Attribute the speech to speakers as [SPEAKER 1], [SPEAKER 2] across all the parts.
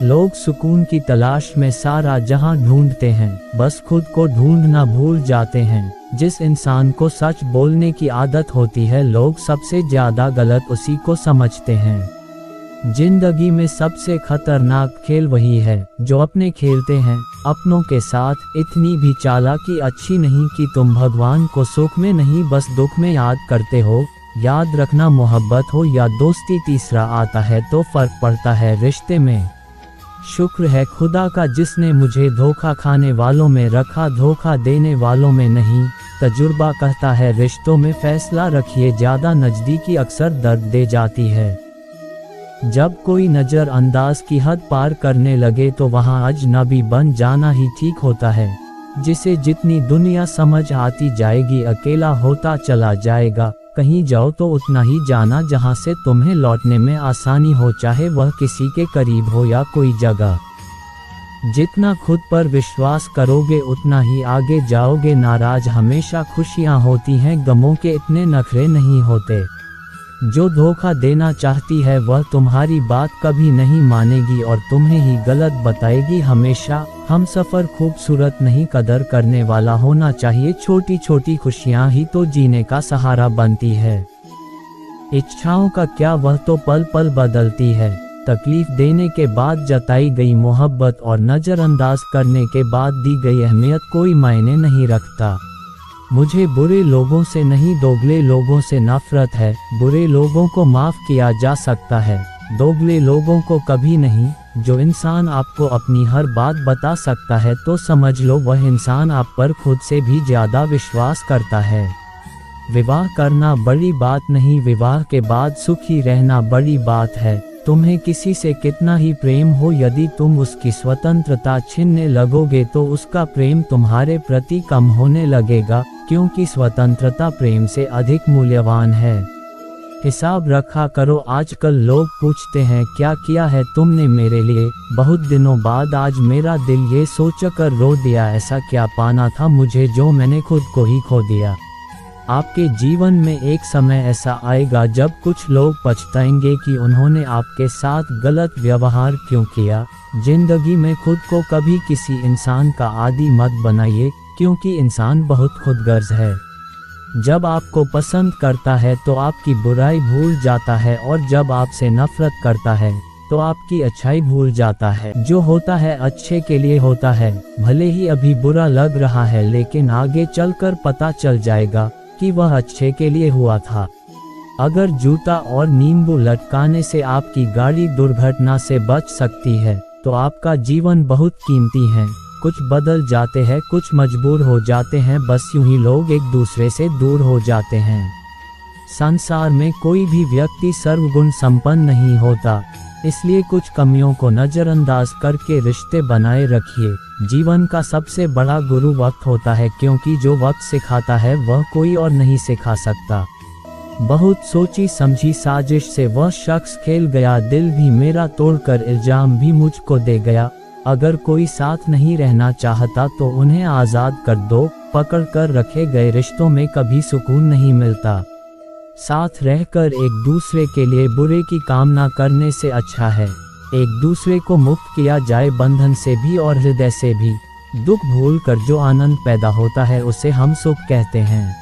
[SPEAKER 1] लोग सुकून की तलाश में सारा जहां ढूंढते हैं, बस खुद को ढूंढना भूल जाते हैं। जिस इंसान को सच बोलने की आदत होती है, लोग सबसे ज्यादा गलत उसी को समझते हैं। जिंदगी में सबसे खतरनाक खेल वही है जो अपने खेलते हैं अपनों के साथ। इतनी भी चालाकी अच्छी नहीं कि तुम भगवान को सुख में नहीं बस दुख में याद करते हो। याद रखना, मोहब्बत हो या दोस्ती, तीसरा आता है तो फर्क पड़ता है रिश्ते में। शुक्र है खुदा का जिसने मुझे धोखा खाने वालों में रखा, धोखा देने वालों में नहीं। तजुर्बा कहता है रिश्तों में फैसला रखिए, ज्यादा नजदीकी अक्सर दर्द दे जाती है। जब कोई नज़रअंदाज की हद पार करने लगे तो वहाँ अजनबी बन जाना ही ठीक होता है। जिसे जितनी दुनिया समझ आती जाएगी, अकेला होता चला जाएगा। कहीं जाओ तो उतना ही जाना जहाँ से तुम्हें लौटने में आसानी हो, चाहे वह किसी के करीब हो या कोई जगह। जितना खुद पर विश्वास करोगे उतना ही आगे जाओगे। नाराज हमेशा खुशियाँ होती हैं, गमों के इतने नखरे नहीं होते। जो धोखा देना चाहती है वह तुम्हारी बात कभी नहीं मानेगी और तुम्हें ही गलत बताएगी हमेशा। हम सफ़र खूबसूरत नहीं, कदर करने वाला होना चाहिए। छोटी छोटी खुशियाँ ही तो जीने का सहारा बनती है। इच्छाओं का क्या, वह तो पल पल बदलती है। तकलीफ देने के बाद जताई गई मोहब्बत और नज़रअंदाज करने के बाद दी गई अहमियत कोई मायने नहीं रखता। मुझे बुरे लोगों से नहीं, दोगले लोगों से नफरत है। बुरे लोगों को माफ़ किया जा सकता है, दोगले लोगों को कभी नहीं। जो इंसान आपको अपनी हर बात बता सकता है तो समझ लो वह इंसान आप पर खुद से भी ज़्यादा विश्वास करता है। विवाह करना बड़ी बात नहीं, विवाह के बाद सुखी रहना बड़ी बात है। तुम्हें किसी से कितना ही प्रेम हो, यदि तुम उसकी स्वतंत्रता छीनने लगोगे तो उसका प्रेम तुम्हारे प्रति कम होने लगेगा, क्योंकि स्वतंत्रता प्रेम से अधिक मूल्यवान है। हिसाब रखा करो। आजकल लोग पूछते हैं क्या किया है तुमने मेरे लिए, बहुत दिनों बाद आज मेरा दिल ये सोचकर रो दिया, ऐसा क्या पाना था मुझे जो मैंने खुद को ही खो दिया। आपके जीवन में एक समय ऐसा आएगा जब कुछ लोग पछताएंगे कि उन्होंने आपके साथ गलत व्यवहार क्यों किया। जिंदगी में खुद को कभी किसी इंसान का आदी मत बनाइए, क्योंकि इंसान बहुत खुदगर्ज है। जब आपको पसंद करता है तो आपकी बुराई भूल जाता है, और जब आपसे नफरत करता है तो आपकी अच्छाई भूल जाता है। जो होता है अच्छे के लिए होता है, भले ही अभी बुरा लग रहा है लेकिन आगे चलकर पता चल जाएगा कि वह अच्छे के लिए हुआ था। अगर जूता और नींबू लटकाने से आपकी गाड़ी दुर्घटना से बच सकती है तो आपका जीवन बहुत कीमती है। कुछ बदल जाते हैं, कुछ मजबूर हो जाते हैं, बस यूं ही लोग एक दूसरे से दूर हो जाते हैं। संसार में कोई भी व्यक्ति सर्वगुण संपन्न नहीं होता, इसलिए कुछ कमियों को नज़रअंदाज करके रिश्ते बनाए रखिए। जीवन का सबसे बड़ा गुरु वक्त होता है, क्योंकि जो वक्त सिखाता है वह कोई और नहीं सिखा सकता। बहुत सोची समझी साजिश से वह शख्स खेल गया, दिल भी मेरा तोड़कर इल्जाम भी मुझको दे गया। अगर कोई साथ नहीं रहना चाहता तो उन्हें आज़ाद कर दो, पकड़ कर रखे गए रिश्तों में कभी सुकून नहीं मिलता। साथ रहकर एक दूसरे के लिए बुरे की कामना करने से अच्छा है एक दूसरे को मुक्त किया जाए, बंधन से भी और हृदय से भी। दुख भूलकर जो आनंद पैदा होता है उसे हम सुख कहते हैं।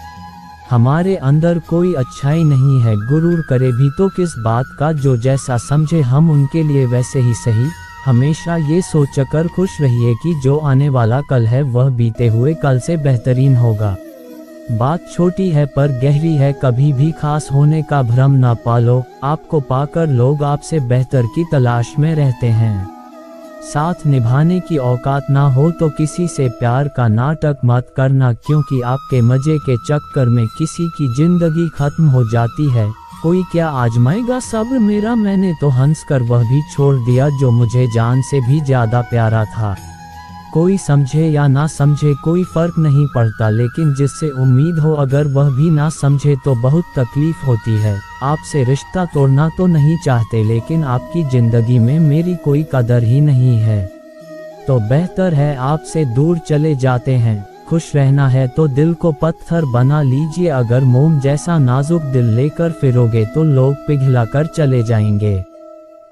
[SPEAKER 1] हमारे अंदर कोई अच्छाई नहीं है, गुरूर करे भी तो किस बात का, जो जैसा समझे हम उनके लिए वैसे ही सही। हमेशा ये सोचकर खुश रहिए कि जो आने वाला कल है वह बीते हुए कल से बेहतरीन होगा। बात छोटी है पर गहरी है, कभी भी खास होने का भ्रम ना पालो। आपको पाकर लोग आपसे बेहतर की तलाश में रहते हैं। साथ निभाने की औकात ना हो तो किसी से प्यार का नाटक मत करना, क्योंकि आपके मजे के चक्कर में किसी की जिंदगी खत्म हो जाती है। कोई क्या आजमाएगा सब्र मेरा, मैंने तो हंसकर वह भी छोड़ दिया जो मुझे जान से भी ज्यादा प्यारा था। कोई समझे या ना समझे कोई फर्क नहीं पड़ता, लेकिन जिससे उम्मीद हो अगर वह भी ना समझे तो बहुत तकलीफ होती है। आपसे रिश्ता तोड़ना तो नहीं चाहते, लेकिन आपकी जिंदगी में मेरी कोई कदर ही नहीं है तो बेहतर है आपसे दूर चले जाते हैं। खुश रहना है तो दिल को पत्थर बना लीजिए, अगर मोम जैसा नाजुक दिल लेकर फिरोगे तो लोग पिघला कर चले जाएंगे।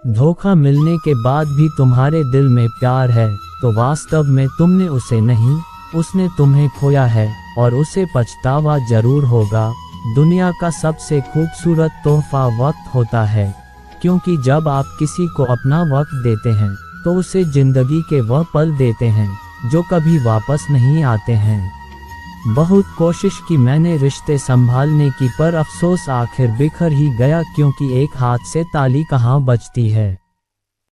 [SPEAKER 1] धोखा मिलने के बाद भी तुम्हारे दिल में प्यार है, तो वास्तव में तुमने उसे नहीं, उसने तुम्हें खोया है, और उसे पछतावा जरूर होगा। दुनिया का सबसे खूबसूरत तोहफा वक्त होता है, क्योंकि जब आप किसी को अपना वक्त देते हैं तो उसे जिंदगी के वह पल देते हैं जो कभी वापस नहीं आते हैं। बहुत कोशिश की मैंने रिश्ते संभालने की, पर अफसोस आखिर बिखर ही गया, क्योंकि एक हाथ से ताली कहाँ बजती है।